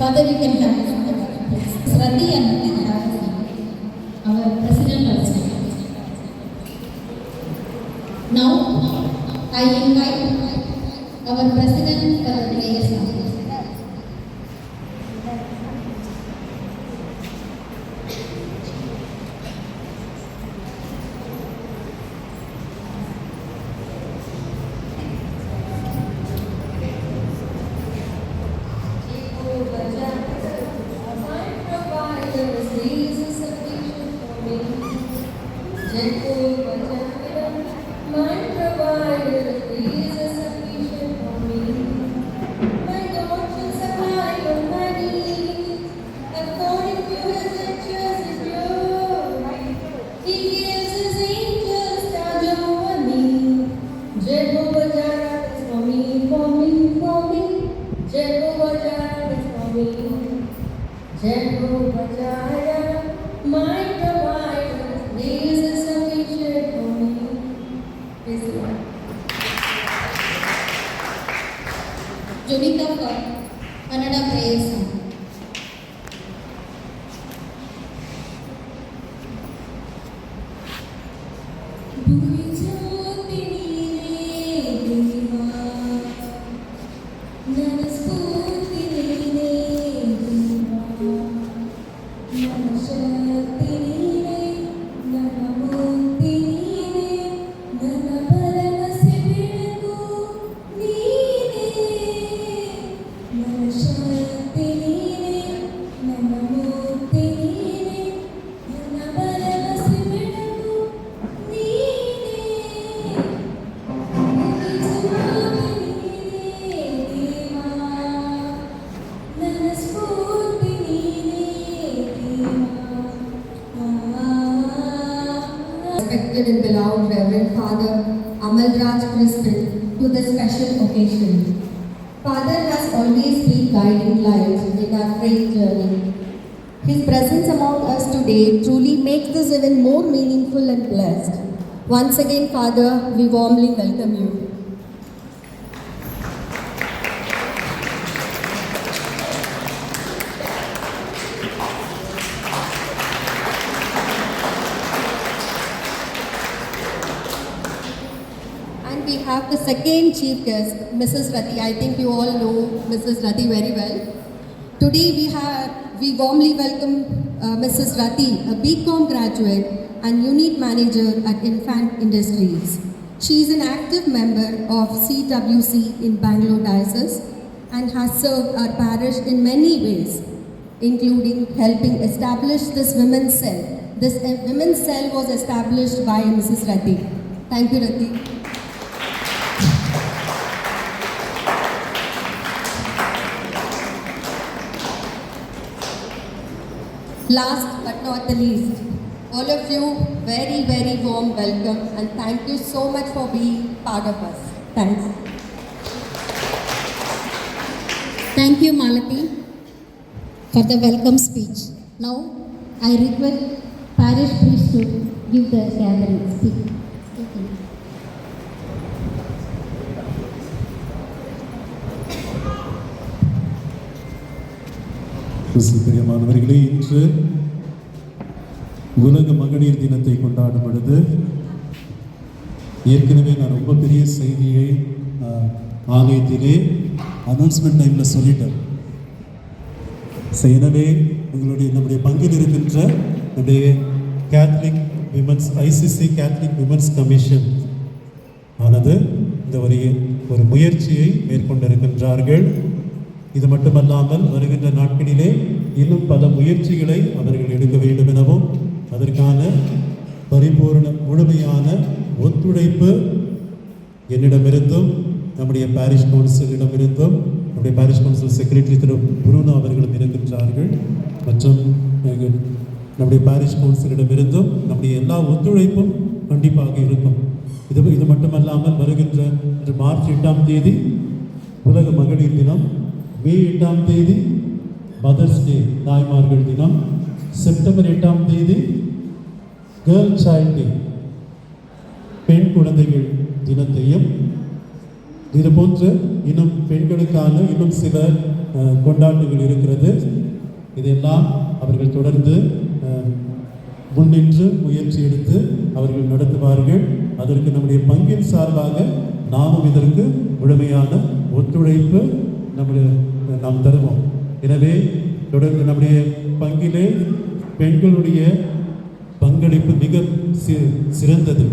Father, you can have it from the place. Srati and we can have it. Our president also. Now, I invite our president for the prayers now. Judita for Kannada prayer song. Respected and beloved Reverend Father Amalraj Crispin to this special occasion. Father has always been guiding light in our faith journey. His presence among us today truly makes this even more meaningful and blessed. Once again, Father, we warmly welcome you. We have the second chief guest, Mrs. Rati. I think you all know Mrs. Rati very well. Today we warmly welcome Mrs. Rati, a BCom graduate and unit manager at Infant Industries. She is an active member of CWC in Bangalore Diocese and has served our parish in many ways, including helping establish this women's cell. This women's cell was established by Mrs. Rati. Thank you, Rati. Last but not the least, all of you, very, very warm welcome and thank you so much for being part of us. Thanks. Thank you, Malati, for the welcome speech. Now, I request parish priest to give the gathering speech. பிரியமானவர்களே, இன்று உலக மகளிர் தினத்தை கொண்டாடும் பொழுது ஏற்கனவே நான் ரொம்ப பெரிய செய்தியை ஆலயத்திலே அனௌன்ஸ்மெண்ட் டைமில் சொல்லிட்டேன். எனவே நம்முடைய பங்கில் இருக்கின்ற நம்முடைய Catholic women's ICC Catholic women's commission ஆனது இந்த ஒரு முயற்சியை மேற்கொண்டிருக்கின்றார்கள். இது மட்டுமல்லாமல் வருகின்ற நாட்களிலே இன்னும் பல முயற்சிகளை அவர்கள் எடுக்க வேண்டும் எனவும் அதற்கான பரிபூர்ண முழுமையான ஒத்துழைப்பு என்னிடமிருந்தும் நம்முடைய பாரிஷ் கவுன்சிலிடமிருந்தும் நம்முடைய பாரிஷ் கவுன்சில் செக்ரட்டரி திரு புருனோ அவர்களும் இருக்கின்றார்கள். மற்றும் நம்முடைய பாரிஷ் கவுன்சிலிடமிருந்தும் நம்முடைய எல்லா ஒத்துழைப்பும் கண்டிப்பாக இருக்கும். இது மட்டுமல்லாமல் வருகின்ற மார்ச் 8ஆம் தேதி உலக மகளிர் தினம், மே 8ஆம் தேதி மதர்ஸ் டே தாய்மார்கள் தினம், செப்டம்பர் 8ஆம் தேதி கேர்ள் சைல்ட் டே பெண் குழந்தைகள் தினத்தையும், இது போன்ற இன்னும் பெண்களுக்கான இன்னும் சில கொண்டாட்டங்கள் இருக்கிறது. இதெல்லாம் அவர்கள் தொடர்ந்து முன்னின்று முயற்சி எடுத்து அவர்கள் நடத்துவார்கள். அதற்கு நம்முடைய பங்கின் சார்பாக நாமும் இதற்கு முழுமையான ஒத்துழைப்பு நாம் தருவோம். எனவே தொடர்ந்து நம்முடைய பங்கிலே பெண்களுடைய பங்களிப்பு மிக சிறந்தது.